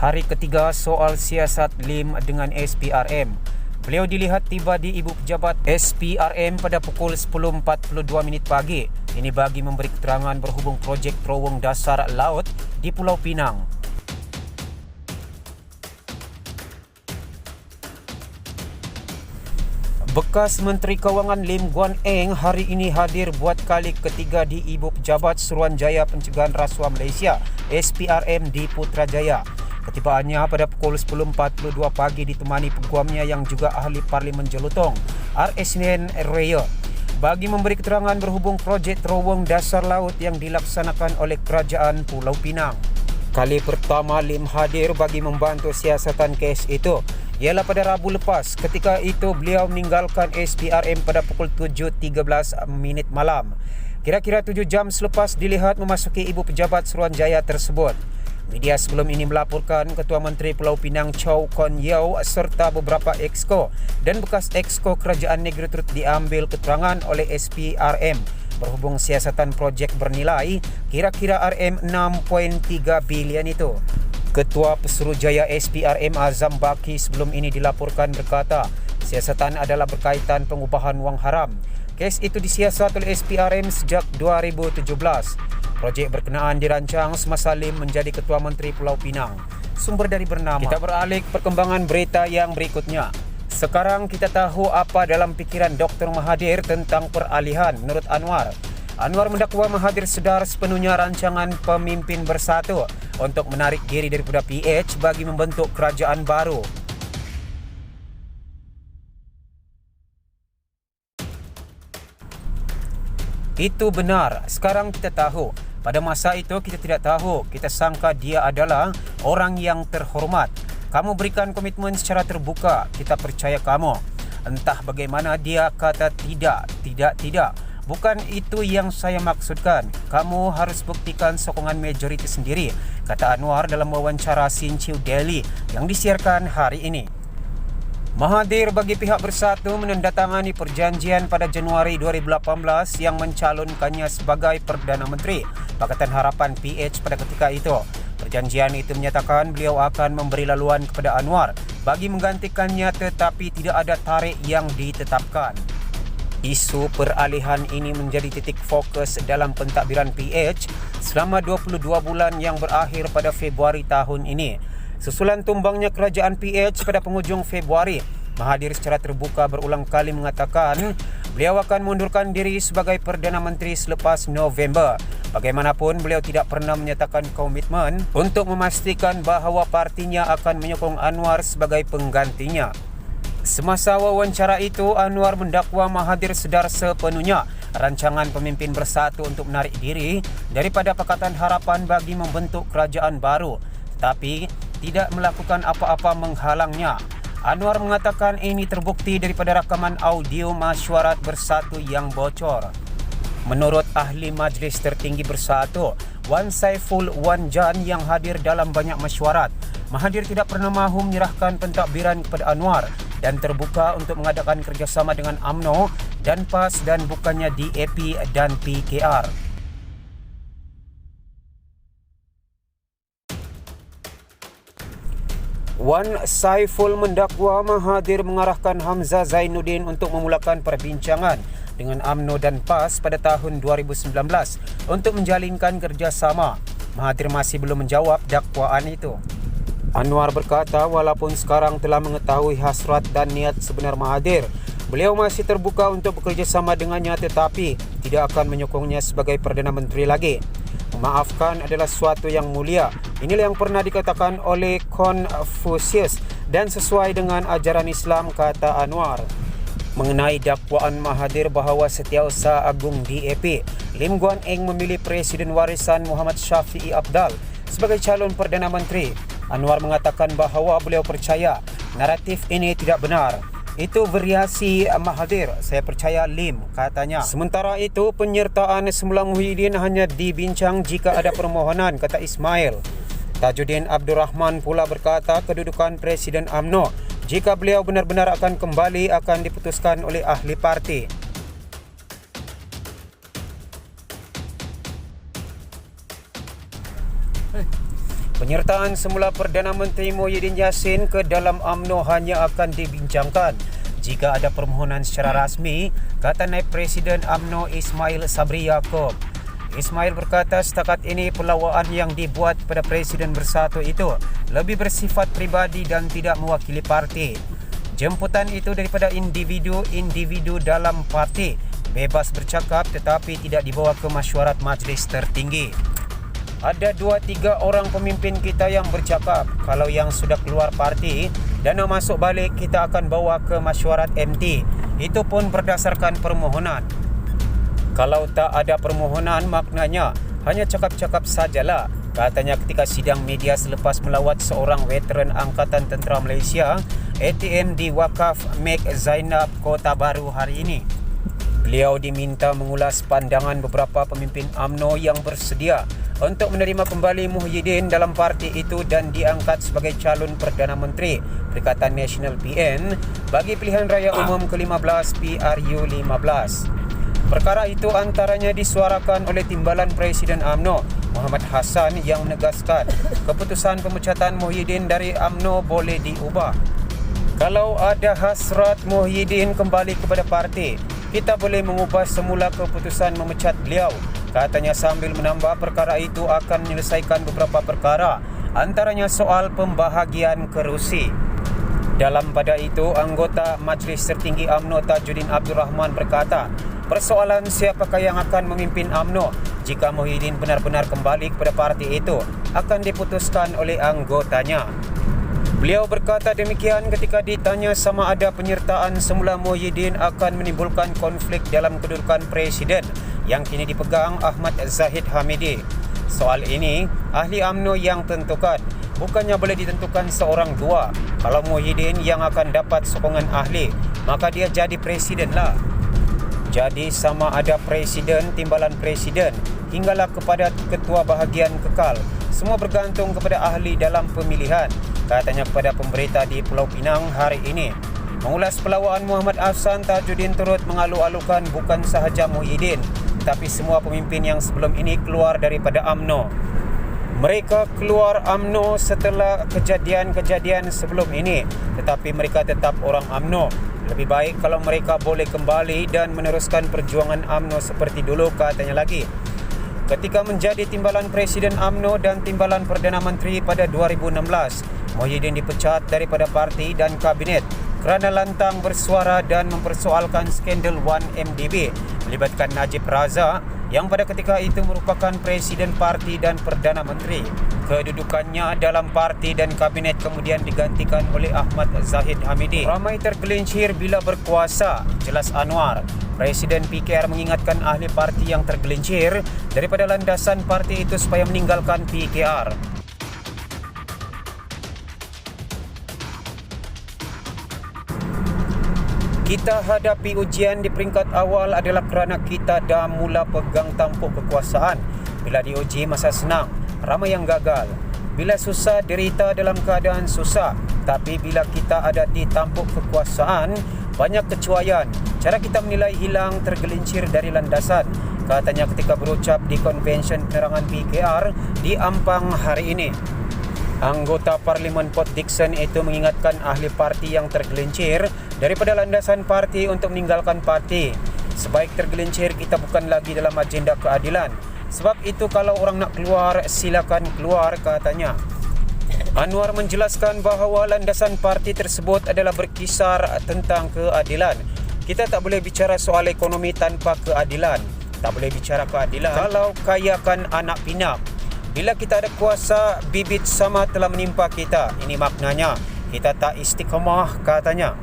Hari ketiga soal siasat LIM dengan SPRM. Beliau dilihat tiba di Ibu Pejabat SPRM pada pukul 10.42 pagi. Ini bagi memberi keterangan berhubung projek terowong dasar laut di Pulau Pinang. Bekas Menteri Kewangan Lim Guan Eng hari ini hadir buat kali ketiga di Ibu Pejabat Suruhanjaya Pencegahan Rasuah Malaysia SPRM di Putrajaya. Ketibaannya pada pukul 10.42 pagi ditemani peguamnya yang juga ahli Parlimen Jelutong, RSN Raya, bagi memberi keterangan berhubung projek terowong dasar laut yang dilaksanakan oleh Kerajaan Pulau Pinang. Kali pertama Lim hadir bagi membantu siasatan kes itu ialah pada Rabu lepas. Ketika itu beliau meninggalkan SPRM pada pukul 7.13 malam. Kira-kira 7 jam selepas dilihat memasuki Ibu Pejabat Suruhanjaya tersebut. Media sebelum ini melaporkan Ketua Menteri Pulau Pinang Chow Kon Yeow serta beberapa exco dan bekas exco kerajaan negeri turut diambil keterangan oleh SPRM berhubung siasatan projek bernilai kira-kira RM6.3 bilion itu. Ketua Pesuruhjaya SPRM Azam Baki sebelum ini dilaporkan berkata, siasatan adalah berkaitan pengubahan wang haram. Kes itu disiasat oleh SPRM sejak 2017. Projek berkenaan dirancang semasa Lim menjadi Ketua Menteri Pulau Pinang. Sumber dari Bernama. Kita beralih ke perkembangan berita yang berikutnya. Sekarang kita tahu apa dalam pikiran Dr. Mahathir tentang peralihan menurut Anwar. Anwar mendakwa Mahathir sedar sepenuhnya rancangan pemimpin bersatu untuk menarik diri daripada PH bagi membentuk kerajaan baru. Itu benar. Sekarang kita tahu. Pada masa itu kita tidak tahu. Kita sangka dia adalah orang yang terhormat. Kamu berikan komitmen secara terbuka. Kita percaya kamu. Entah bagaimana dia kata tidak. Bukan itu yang saya maksudkan. Kamu harus buktikan sokongan majoriti sendiri, kata Anwar dalam wawancara Sinchiu Daily yang disiarkan hari ini. Mahathir bagi pihak bersatu menandatangani perjanjian pada Januari 2018 yang mencalonkannya sebagai Perdana Menteri Pakatan Harapan PH pada ketika itu. Perjanjian itu menyatakan beliau akan memberi laluan kepada Anwar bagi menggantikannya tetapi tidak ada tarikh yang ditetapkan. Isu peralihan ini menjadi titik fokus dalam pentadbiran PH selama 22 bulan yang berakhir pada Februari tahun ini. Susulan tumbangnya kerajaan PH pada penghujung Februari, Mahathir secara terbuka berulang kali mengatakan beliau akan mundurkan diri sebagai Perdana Menteri selepas November. Bagaimanapun, beliau tidak pernah menyatakan komitmen untuk memastikan bahawa partinya akan menyokong Anwar sebagai penggantinya. Semasa wawancara itu, Anwar mendakwa Mahathir sedar sepenuhnya rancangan pemimpin bersatu untuk menarik diri daripada Pakatan Harapan bagi membentuk kerajaan baru, tetapi tidak melakukan apa-apa menghalangnya. Anwar mengatakan ini terbukti daripada rakaman audio mesyuarat bersatu yang bocor. Menurut ahli Majlis Tertinggi Bersatu, Wan Saiful Wan Jan yang hadir dalam banyak mesyuarat, Mahathir tidak pernah mahu menyerahkan pentadbiran kepada Anwar dan terbuka untuk mengadakan kerjasama dengan UMNO dan PAS dan bukannya DAP dan PKR. Wan Saiful mendakwa Mahathir mengarahkan Hamzah Zainuddin untuk memulakan perbincangan dengan UMNO dan PAS pada tahun 2019 untuk menjalinkan kerjasama. Mahathir masih belum menjawab dakwaan itu. Anwar berkata walaupun sekarang telah mengetahui hasrat dan niat sebenar Mahathir, beliau masih terbuka untuk bekerjasama dengannya tetapi tidak akan menyokongnya sebagai Perdana Menteri lagi. Memaafkan adalah suatu yang mulia. Inilah yang pernah dikatakan oleh Confucius dan sesuai dengan ajaran Islam, kata Anwar. Mengenai dakwaan Mahathir bahawa Setiausaha Agung DAP, Lim Guan Eng memilih Presiden warisan Muhammad Syafiee Apdal sebagai calon Perdana Menteri, Anwar mengatakan bahawa beliau percaya naratif ini tidak benar. Itu variasi Mahathir. Saya percaya Lim, katanya. Sementara itu, penyertaan Semula Muhyiddin hanya dibincang jika ada permohonan, kata Ismail. Tajuddin Abdul Rahman pula berkata kedudukan Presiden UMNO jika beliau benar-benar akan kembali akan diputuskan oleh ahli parti. Penyertaan semula Perdana Menteri Muhyiddin Yassin ke dalam UMNO hanya akan dibincangkan jika ada permohonan secara rasmi, kata Naib Presiden UMNO Ismail Sabri Yaakob. Ismail berkata setakat ini pelawaan yang dibuat pada Presiden Bersatu itu lebih bersifat pribadi dan tidak mewakili parti. Jemputan itu daripada individu dalam parti, bebas bercakap tetapi tidak dibawa ke mesyuarat majlis tertinggi. Ada 2-3 orang pemimpin kita yang bercakap, kalau yang sudah keluar parti dan nak masuk balik, kita akan bawa ke mesyuarat MT. Itu pun berdasarkan permohonan. Kalau tak ada permohonan, maknanya hanya cakap-cakap sajalah, katanya ketika sidang media selepas melawat seorang veteran Angkatan Tentera Malaysia ATM di Wakaf Mek Zainab, Kota Baru hari ini. Beliau diminta mengulas pandangan beberapa pemimpin UMNO yang bersedia untuk menerima kembali Muhyiddin dalam parti itu dan diangkat sebagai calon Perdana Menteri Perikatan Nasional PN bagi pilihan raya umum ke-15 PRU15. Perkara itu antaranya disuarakan oleh Timbalan Presiden UMNO Muhammad Hassan yang menegaskan keputusan pemecatan Muhyiddin dari UMNO boleh diubah. Kalau ada hasrat Muhyiddin kembali kepada parti, kita boleh mengubah semula keputusan memecat beliau, katanya sambil menambah perkara itu akan menyelesaikan beberapa perkara, antaranya soal pembahagian kerusi. Dalam pada itu, anggota Majlis Tertinggi UMNO Tajuddin Abdul Rahman berkata, persoalan siapakah yang akan memimpin UMNO jika Muhyiddin benar-benar kembali kepada parti itu akan diputuskan oleh anggotanya. Beliau berkata demikian ketika ditanya sama ada penyertaan semula Muhyiddin akan menimbulkan konflik dalam kedudukan Presiden yang kini dipegang Ahmad Zahid Hamidi. Soal ini, ahli UMNO yang tentukan, bukannya boleh ditentukan seorang dua. Kalau Muhyiddin yang akan dapat sokongan ahli, maka dia jadi presidenlah. Jadi sama ada presiden, timbalan presiden, hinggalah kepada ketua bahagian kekal. Semua bergantung kepada ahli dalam pemilihan, katanya kepada pemberita di Pulau Pinang hari ini. Mengulas pelawaan Muhammad Ahsan, Tajuddin turut mengalu-alukan bukan sahaja Muhyiddin, tetapi semua pemimpin yang sebelum ini keluar daripada UMNO. Mereka keluar UMNO setelah kejadian-kejadian sebelum ini, tetapi mereka tetap orang UMNO. Lebih baik kalau mereka boleh kembali dan meneruskan perjuangan UMNO seperti dulu, katanya lagi. Ketika menjadi timbalan Presiden UMNO dan timbalan Perdana Menteri pada 2016, Muhyiddin dipecat daripada parti dan kabinet kerana lantang bersuara dan mempersoalkan skandal 1MDB melibatkan Najib Razak yang pada ketika itu merupakan Presiden parti dan Perdana Menteri. Kedudukannya dalam parti dan kabinet kemudian digantikan oleh Ahmad Zahid Hamidi. Ramai tergelincir bila berkuasa, jelas Anwar. Presiden PKR mengingatkan ahli parti yang tergelincir daripada landasan parti itu supaya meninggalkan PKR. Kita hadapi ujian di peringkat awal adalah kerana kita dah mula pegang tampuk kekuasaan. Bila diuji masa senang, ramai yang gagal. Bila susah, derita dalam keadaan susah. Tapi bila kita ada di tampuk kekuasaan, banyak kecuaian. Cara kita menilai hilang tergelincir dari landasan, katanya ketika berucap di konvensyen penerangan PKR di Ampang hari ini. Anggota Parlimen Port Dickson itu mengingatkan ahli parti yang tergelincir daripada landasan parti untuk meninggalkan parti. Sebaik tergelincir, kita bukan lagi dalam agenda keadilan. Sebab itu kalau orang nak keluar, silakan keluar, katanya. Anwar menjelaskan bahawa landasan parti tersebut adalah berkisar tentang keadilan. Kita tak boleh bicara soal ekonomi tanpa keadilan. Tak boleh bicara keadilan kalau kayakan anak pinak. Bila kita ada kuasa, bibit sama telah menimpa kita. Ini maknanya kita tak istiqamah, katanya.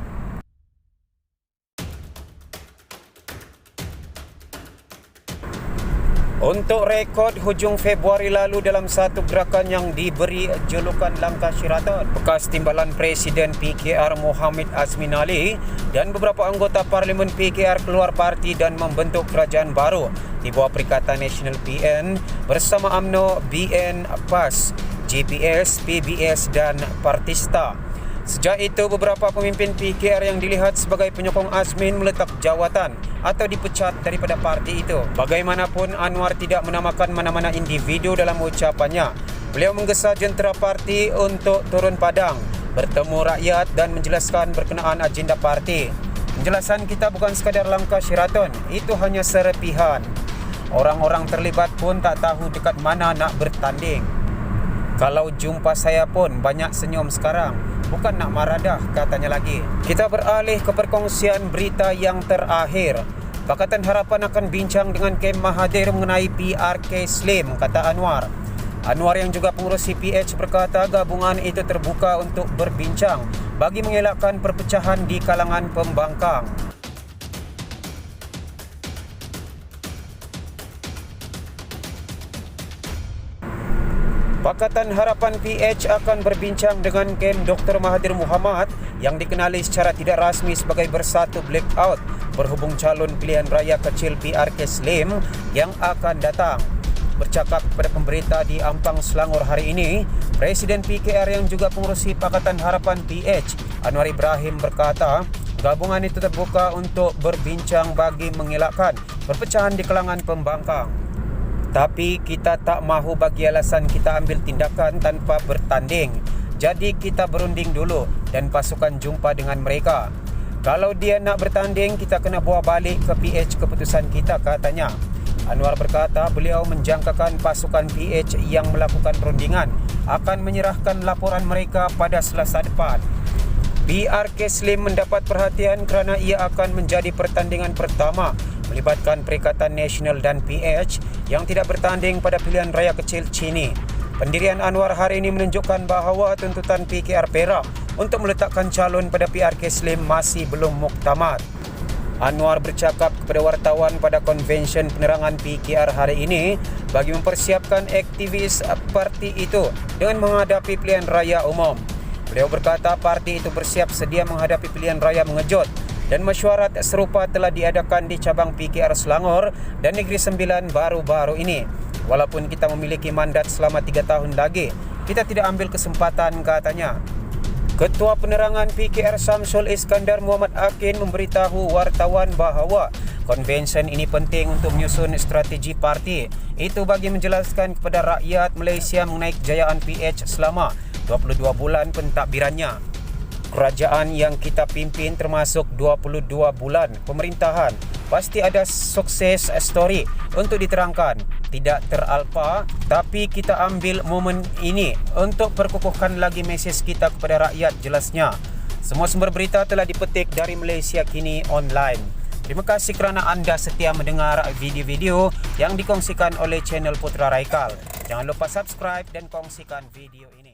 Untuk rekod, hujung Februari lalu dalam satu gerakan yang diberi julukan Langkah Sheraton, bekas timbalan Presiden PKR Muhammad Azmin Ali dan beberapa anggota Parlimen PKR keluar parti dan membentuk kerajaan baru di bawah Perikatan Nasional PN bersama UMNO, BN, PAS, JPS, PBS dan Partista. Sejak itu, beberapa pemimpin PKR yang dilihat sebagai penyokong Azmin meletak jawatan atau dipecat daripada parti itu. Bagaimanapun, Anwar tidak menamakan mana-mana individu dalam ucapannya. Beliau menggesa jentera parti untuk turun padang, bertemu rakyat dan menjelaskan berkenaan agenda parti. Penjelasan kita bukan sekadar langkah Sheraton, itu hanya serpihan. Orang-orang terlibat pun tak tahu dekat mana nak bertanding. Kalau jumpa saya pun banyak senyum sekarang, bukan nak marah dah, katanya lagi. Kita beralih ke perkongsian berita yang terakhir. Pakatan Harapan akan bincang dengan Kem Mahathir mengenai PRK Slim, kata Anwar. Anwar yang juga pengurus CPH berkata gabungan itu terbuka untuk berbincang bagi mengelakkan perpecahan di kalangan pembangkang. Pakatan Harapan PH akan berbincang dengan Kem Dr. Mahathir Mohamad yang dikenali secara tidak rasmi sebagai Bersatu Blackout berhubung calon pilihan raya kecil PRK Slim yang akan datang. Bercakap kepada pemberita di Ampang, Selangor hari ini, Presiden PKR yang juga pengurusi Pakatan Harapan PH, Anwar Ibrahim berkata, gabungan itu terbuka untuk berbincang bagi mengelakkan perpecahan di kalangan pembangkang. Tapi kita tak mahu bagi alasan kita ambil tindakan tanpa bertanding. Jadi kita berunding dulu dan pasukan jumpa dengan mereka. Kalau dia nak bertanding, kita kena bawa balik ke PH keputusan kita, katanya. Anwar berkata beliau menjangkakan pasukan PH yang melakukan perundingan akan menyerahkan laporan mereka pada Selasa depan. PRK Slim mendapat perhatian kerana ia akan menjadi pertandingan pertama melibatkan Perikatan Nasional dan PH yang tidak bertanding pada pilihan raya kecil Cini. Pendirian Anwar hari ini menunjukkan bahawa tuntutan PKR Perak untuk meletakkan calon pada PRK Slim masih belum muktamad. Anwar bercakap kepada wartawan pada konvensyen penerangan PKR hari ini bagi mempersiapkan aktivis parti itu dengan menghadapi pilihan raya umum. Beliau berkata parti itu bersiap sedia menghadapi pilihan raya mengejut dan mesyuarat serupa telah diadakan di cabang PKR Selangor dan Negeri Sembilan baru-baru ini. Walaupun kita memiliki mandat selama 3 tahun lagi, kita tidak ambil kesempatan, katanya. Ketua Penerangan PKR Samsul Iskandar Muhammad Akin memberitahu wartawan bahawa konvensyen ini penting untuk menyusun strategi parti. Itu bagi menjelaskan kepada rakyat Malaysia mengenai kejayaan PH selama 22 bulan pentadbirannya. Kerajaan yang kita pimpin termasuk 22 bulan pemerintahan pasti ada sukses story untuk diterangkan. Tidak teralpa, tapi kita ambil momen ini untuk perkukuhkan lagi mesej kita kepada rakyat, jelasnya. Semua sumber berita telah dipetik dari Malaysia Kini Online. Terima kasih kerana anda setia mendengar video-video yang dikongsikan oleh channel Putra Raikal. Jangan lupa subscribe dan kongsikan video ini.